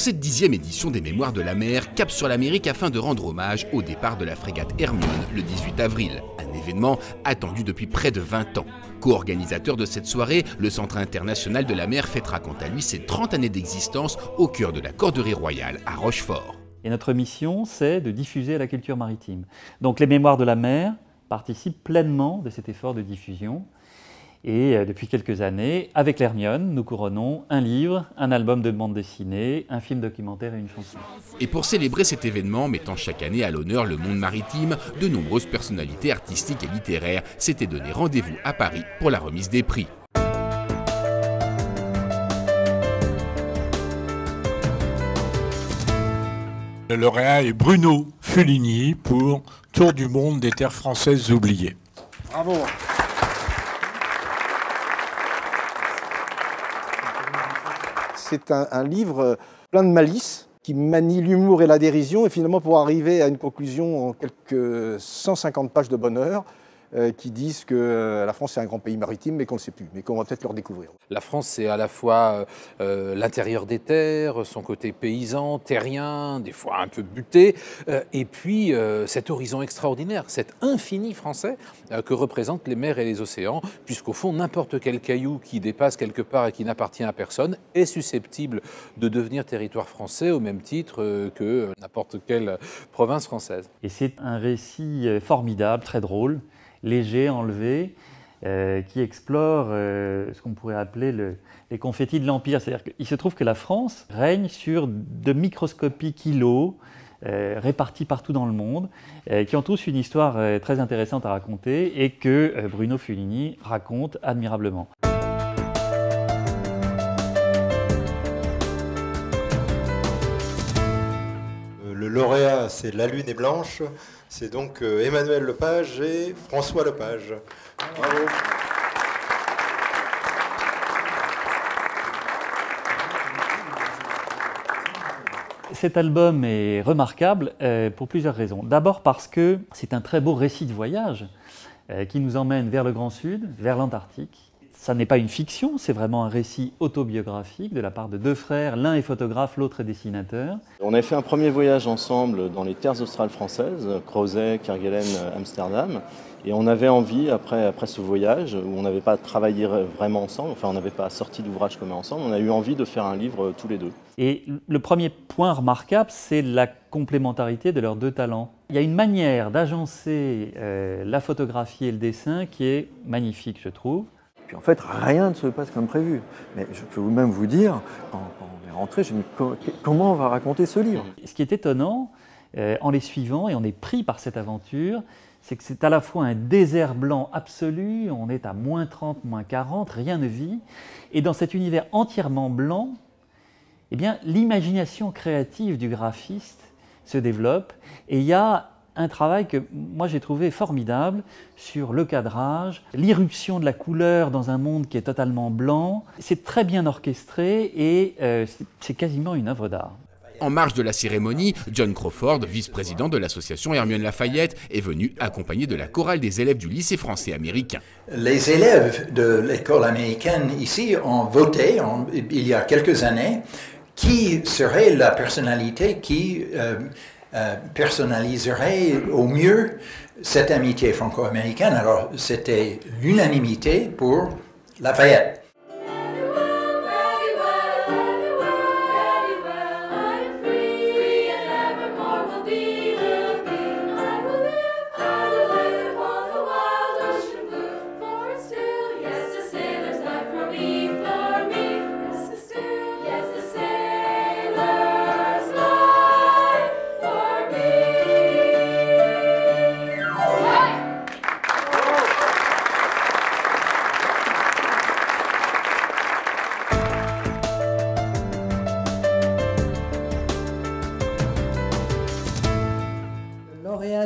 cette 10e édition des Mémoires de la mer, cap sur l'Amérique afin de rendre hommage au départ de la frégate Hermione le 18 avril. Un événement attendu depuis près de 20 ans. Co-organisateur de cette soirée, le Centre international de la mer fêtera quant à lui ses 30 années d'existence au cœur de la Corderie royale à Rochefort. Et notre mission, c'est de diffuser la culture maritime. Donc les Mémoires de la mer participent pleinement de cet effort de diffusion. Et depuis quelques années, avec l'Hermione, nous couronnons un livre, un album de bande dessinée, un film documentaire et une chanson. Et pour célébrer cet événement, mettant chaque année à l'honneur le monde maritime, de nombreuses personnalités artistiques et littéraires s'étaient donné rendez-vous à Paris pour la remise des prix. Le lauréat est Bruno Fuligny pour Tour du monde des terres françaises oubliées. Bravo. C'est un livre plein de malice qui manie l'humour et la dérision et finalement pour arriver à une conclusion en quelques 150 pages de bonheur qui disent que la France est un grand pays maritime mais qu'on ne sait plus, mais qu'on va peut-être le redécouvrir. La France, c'est à la fois l'intérieur des terres, son côté paysan, terrien, des fois un peu buté, et puis cet horizon extraordinaire, cet infini français que représentent les mers et les océans, puisqu'au fond, n'importe quel caillou qui dépasse quelque part et qui n'appartient à personne est susceptible de devenir territoire français au même titre que n'importe quelle province française. Et c'est un récit formidable, très drôle, léger, enlevé, qui explore ce qu'on pourrait appeler les confettis de l'Empire. C'est-à-dire qu'il se trouve que la France règne sur de microscopiques îlots répartis partout dans le monde, qui ont tous une histoire très intéressante à raconter et que Bruno Fuligny raconte admirablement. Le lauréat, c'est La Lune est blanche. C'est donc Emmanuel Lepage et François Lepage. Bravo. Cet album est remarquable pour plusieurs raisons. D'abord parce que c'est un très beau récit de voyage qui nous emmène vers le Grand Sud, vers l'Antarctique. Ça n'est pas une fiction, c'est vraiment un récit autobiographique de la part de deux frères. L'un est photographe, l'autre est dessinateur. On avait fait un premier voyage ensemble dans les terres australes françaises, Crozet, Kerguelen, Amsterdam. Et on avait envie, après ce voyage, où on n'avait pas travaillé vraiment ensemble, enfin on n'avait pas sorti d'ouvrage commun ensemble, on a eu envie de faire un livre tous les deux. Et le premier point remarquable, c'est la complémentarité de leurs deux talents. Il y a une manière d'agencer la photographie et le dessin qui est magnifique, je trouve. Puis en fait, rien ne se passe comme prévu. Mais je peux même vous dire, quand on est rentré, je me dis comment on va raconter ce livre? Ce qui est étonnant, en les suivant, et on est pris par cette aventure, c'est que c'est à la fois un désert blanc absolu, on est à moins 30, moins 40, rien ne vit. Et dans cet univers entièrement blanc, eh bien, l'imagination créative du graphiste se développe et il y a un travail que moi j'ai trouvé formidable sur le cadrage, l'irruption de la couleur dans un monde qui est totalement blanc. C'est très bien orchestré et c'est quasiment une œuvre d'art. En marge de la cérémonie, John Crawford, vice-président de l'association Hermione Lafayette, est venu accompagné de la chorale des élèves du lycée français américain. Les élèves de l'école américaine ici ont voté il y a quelques années qui serait la personnalité qui personnaliserait au mieux cette amitié franco-américaine. Alors c'était l'unanimité pour Lafayette.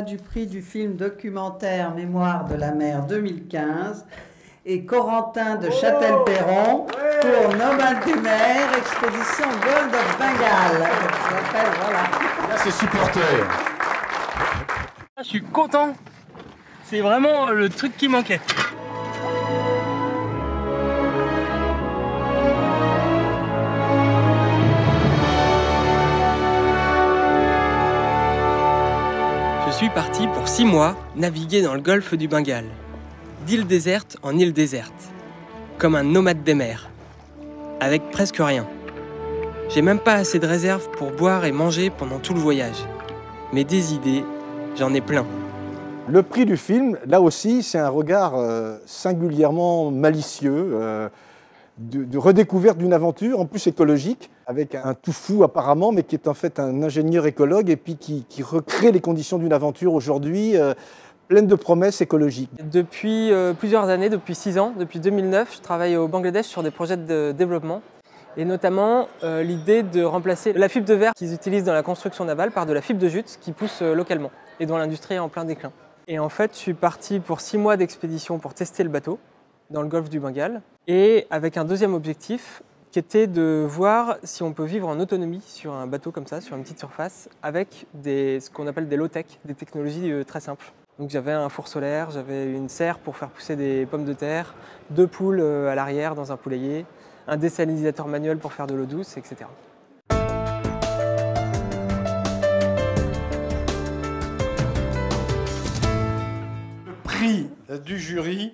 Du prix du film documentaire Mémoires de la mer 2015 et Corentin de Châtel-Perron pour Nomades des mers, expédition Gold of Bengal. Voilà. Là, c'est supporter. Je suis content. C'est vraiment le truc qui manquait. suis parti pour 6 mois naviguer dans le golfe du Bengale, d'île déserte en île déserte, comme un nomade des mers, avec presque rien. J'ai même pas assez de réserves pour boire et manger pendant tout le voyage. Mais des idées, j'en ai plein. Le prix du film, là aussi, c'est un regard singulièrement malicieux, de redécouverte d'une aventure, en plus écologique, avec un tout fou apparemment, mais qui est en fait un ingénieur écologue, et puis qui recrée les conditions d'une aventure aujourd'hui pleine de promesses écologiques. Depuis plusieurs années, depuis 6 ans, depuis 2009, je travaille au Bangladesh sur des projets de développement, et notamment l'idée de remplacer la fibre de verre qu'ils utilisent dans la construction navale par de la fibre de jute qui pousse localement, et dont l'industrie est en plein déclin. Et en fait, je suis parti pour 6 mois d'expédition pour tester le bateau dans le golfe du Bengale, et avec un deuxième objectif qui était de voir si on peut vivre en autonomie sur un bateau comme ça, sur une petite surface, avec ce qu'on appelle des low-tech, des technologies très simples. Donc j'avais un four solaire, j'avais une serre pour faire pousser des pommes de terre, 2 poules à l'arrière dans un poulailler, un désalinisateur manuel pour faire de l'eau douce, etc. Le prix du jury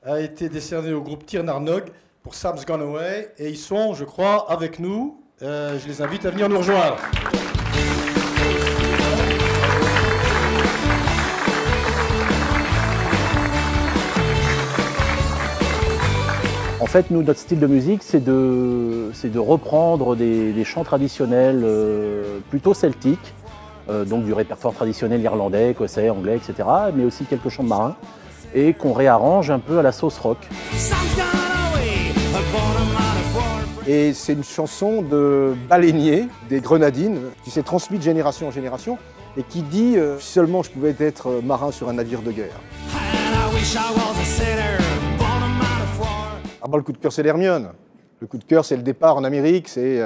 a été décerné au groupe Tir Narnog pour Sam's Gone Away, et ils sont, je crois, avec nous. Je les invite à venir nous rejoindre. En fait, nous, notre style de musique, c'est de reprendre des chants traditionnels plutôt celtiques, donc du répertoire traditionnel irlandais, écossais, anglais, etc., mais aussi quelques chants de marins, et qu'on réarrange un peu à la sauce rock. Et c'est une chanson de baleinier des Grenadines qui s'est transmise de génération en génération et qui dit si seulement je pouvais être marin sur un navire de guerre. Ah bon, le coup de cœur, c'est l'Hermione. Le coup de cœur, c'est le départ en Amérique, c'est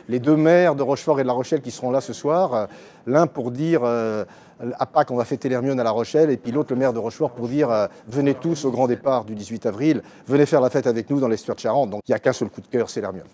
les 2 maires de Rochefort et de La Rochelle qui seront là ce soir. L'un pour dire à Pâques, on va fêter l'Hermione à La Rochelle, et puis l'autre, le maire de Rochefort, pour dire venez tous au grand départ du 18 avril, venez faire la fête avec nous dans l'estuaire de Charente. Donc il n'y a qu'un seul coup de cœur, c'est l'Hermione.